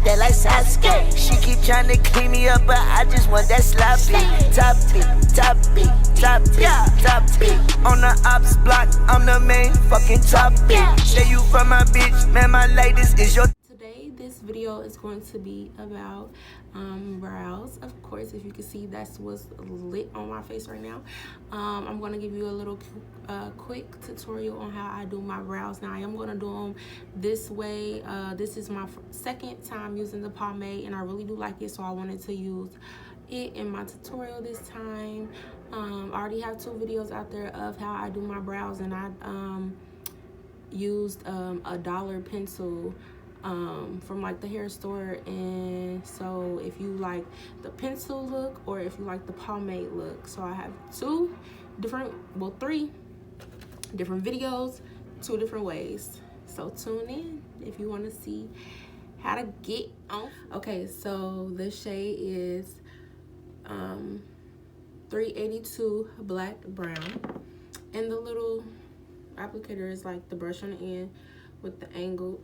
that like Sasuke. She keep trying to clean me up, but I just want that sloppy. Top it, top it, top it, top it. On the ops block, I'm the main fucking topic. Say you from my bitch, man, my latest is your. Today, this video is going to be about brows. Of course, if you can see, that's what's lit on my face right now. I'm going to give you a little quick tutorial on how I do my brows. Now, I am going to do them this way. This is my second time using the pomade, and I really do like it, so I wanted to use it in my tutorial this time. I already have 2 videos out there of how I do my brows, and I used a dollar pencil from like the hair store. And so if you like the pencil look or if you like the pomade look, so I have 3 different videos, 2 different ways, so tune in if you want to see how to get on. Okay, so the shade is 382 black brown, and the little applicator is like the brush on the end with the angle.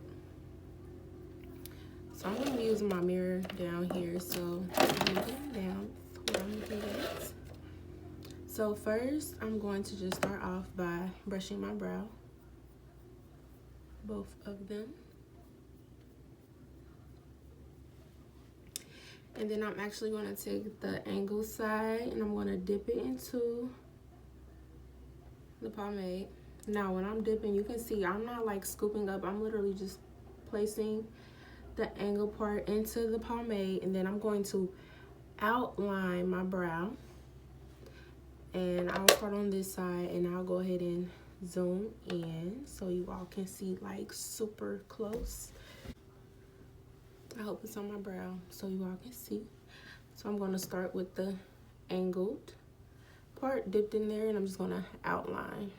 So I'm going to be using my mirror down here, so I'm looking down where I'm looking at. So first, I'm going to just start off by brushing my brow, both of them. And then I'm actually going to take the angle side and I'm going to dip it into the pomade. Now, when I'm dipping, you can see I'm not like scooping up. I'm literally just placing the angle part into the pomade, and then I'm going to outline my brow. And I'll start on this side, and I'll go ahead and zoom in so you all can see like super close. I hope it's on my brow so you all can see. So I'm going to start with the angled part dipped in there, and I'm just going to outline.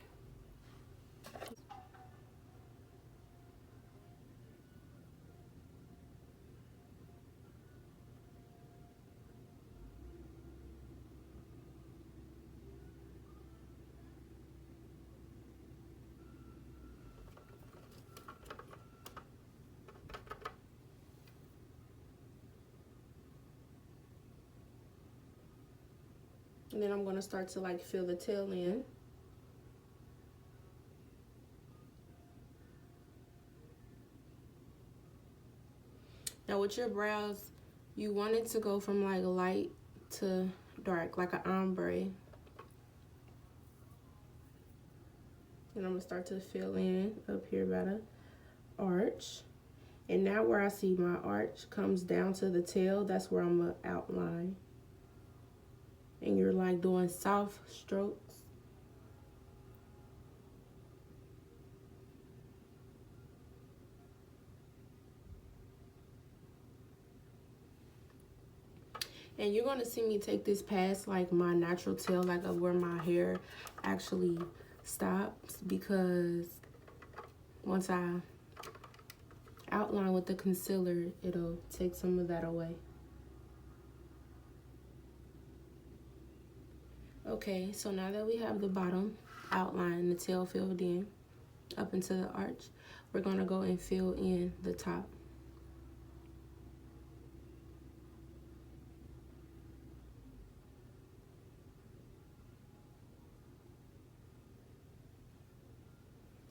And then I'm going to start to like fill the tail in. Now with your brows, you want it to go from like light to dark, like an ombre. And I'm going to start to fill in up here by the arch. And now where I see my arch comes down to the tail, that's where I'm going to outline. And you're like doing soft strokes. And you're going to see me take this past like my natural tail, like of where my hair actually stops, because once I outline with the concealer, it'll take some of that away. Okay, so now that we have the bottom outline and the tail filled in up into the arch, we're going to go and fill in the top.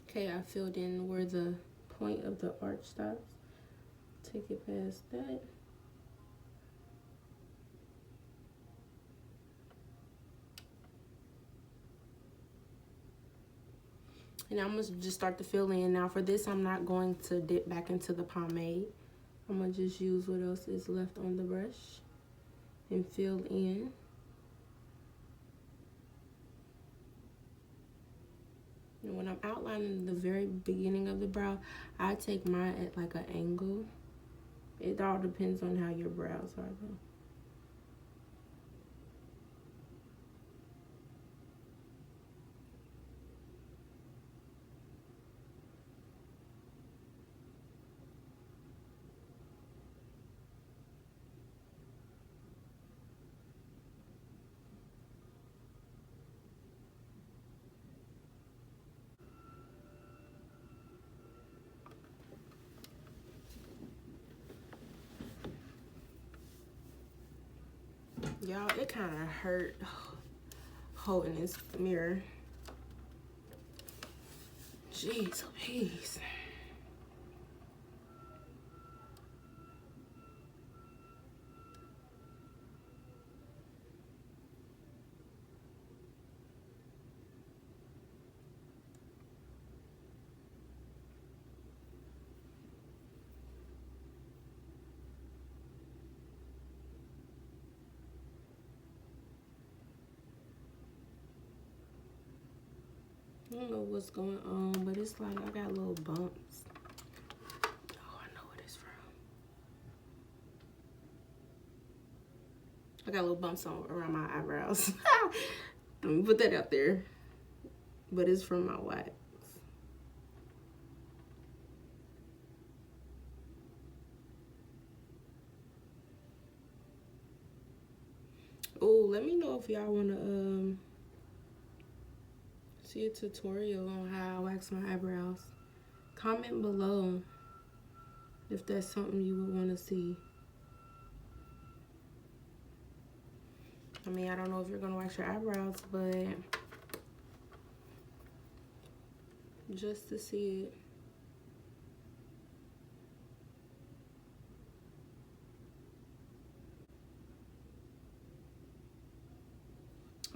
Okay, I filled in where the point of the arch stops. Take it past that. And I'm going to just start to fill in. Now for this, I'm not going to dip back into the pomade. I'm going to just use what else is left on the brush and fill in. And when I'm outlining the very beginning of the brow, I take mine at like an angle. It all depends on how your brows are though. Y'all, it kind of hurt holding this mirror. Jeez, please. I don't know what's going on, but it's like I got little bumps. Oh, I know what it's from. I got little bumps on around my eyebrows. Let me put that out there. But it's from my wax. Oh, let me know if y'all wanna see a tutorial on how I wax my eyebrows. Comment below if that's something you would want to see. I mean, I don't know if you're gonna wax your eyebrows, but just to see it.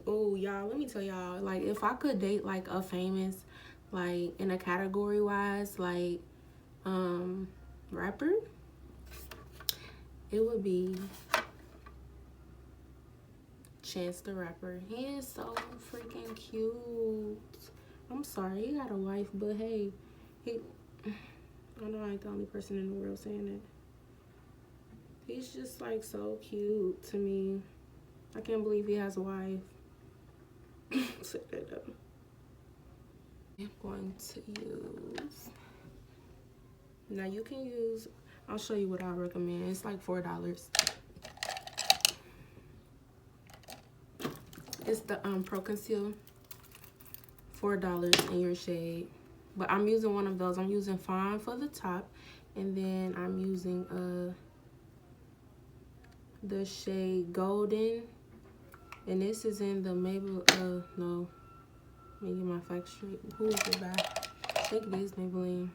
Oh, y'all, let me tell y'all, like, if I could date like a famous, like, in a category wise, like rapper, it would be Chance the Rapper. He is so freaking cute. I'm sorry, he got a wife, but hey, I know I ain't the only person in the world saying that. He's just like so cute to me. I can't believe he has a wife. Set that up. I'm going to use, now you can use, I'll show you what I recommend. It's like $4. It's the ProConceal, $4 in your shade. But I'm using one of those. I'm using Fawn for the top, and then I'm using the shade Golden, and this is in the Maybelline. No, let me get my facts straight. Who is it by? I think it is Maybelline.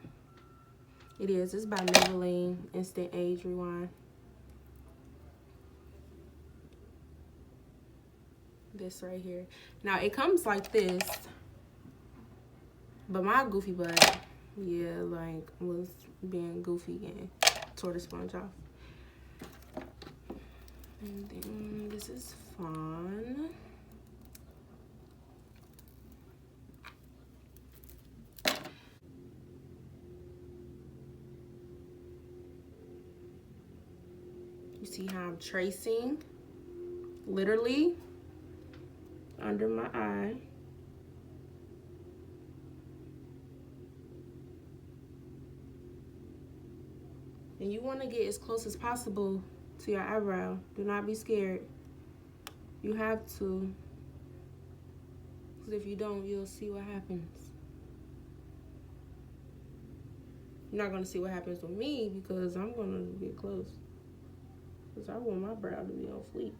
It is. It's by Maybelline Instant Age Rewind. This right here. Now it comes like this, but my goofy butt, yeah, like was being goofy and tore the sponge off. And then this is Fawn. You see how I'm tracing, literally under my eye. And you want to get as close as possible to your eyebrow. Do not be scared. You have to. Because if you don't, you'll see what happens. You're not going to see what happens with me because I'm going to get close. Because I want my brow to be on fleek.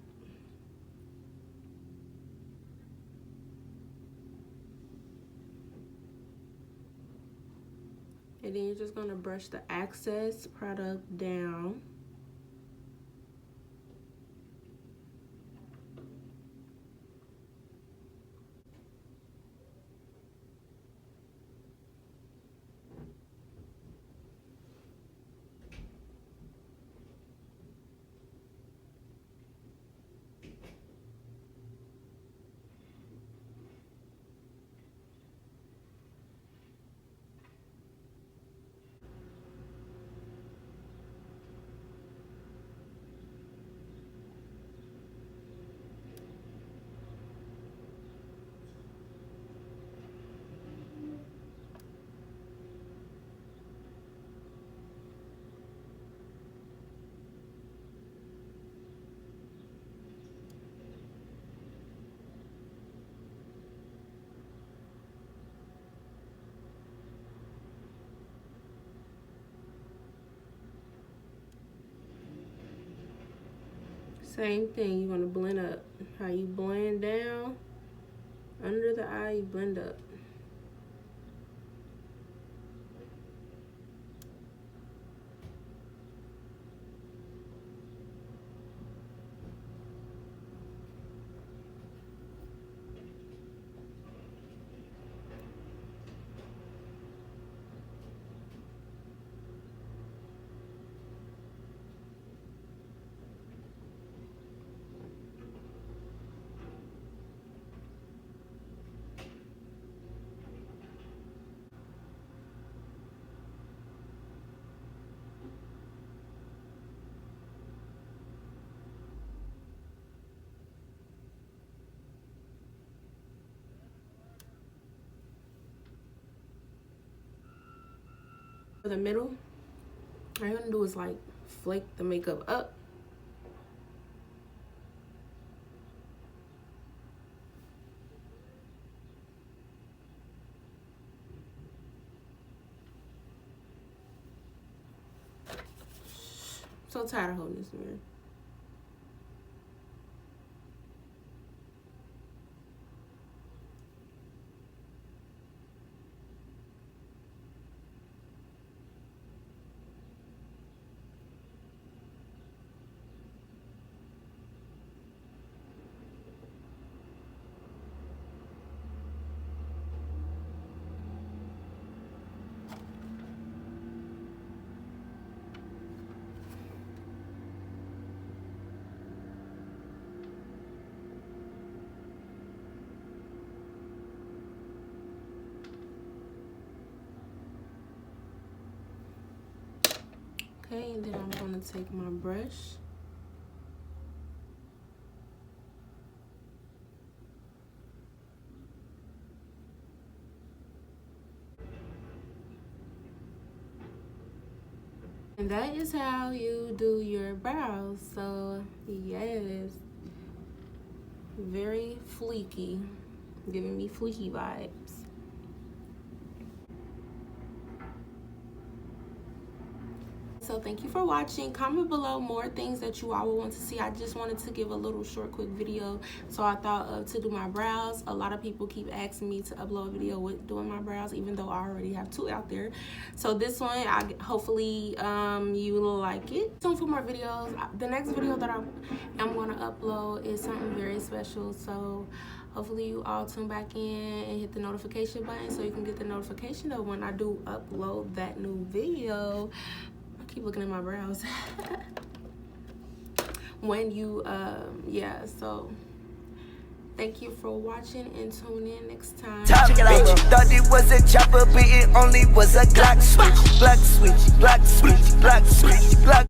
And then you're just going to brush the excess product down. Same thing, you're gonna blend up. How you blend down under the eye, you blend up. For the middle, all you're gonna do is like flake the makeup up. So tired of holding this mirror. Okay, and then I'm gonna take my brush. And that is how you do your brows. So yes, very fleeky, giving me fleeky vibes. So thank you for watching. Comment below more things that you all will want to see. I just wanted to give a little short quick video, so I thought of to do my brows. A lot of people keep asking me to upload a video with doing my brows, even though I already have 2 out there. So this one, hopefully you will like it. Soon for more videos. The next video that I'm going to upload is something very special, so hopefully you all tune back in and hit the notification button so you can get the notification of when I do upload that new video. Keep looking at my brows. When you yeah, so thank you for watching and tune in next time. Top bitch, thought it was a chopper, but it only was a Glock switch. Glock switch, Glock switch, Glock switch, Glock.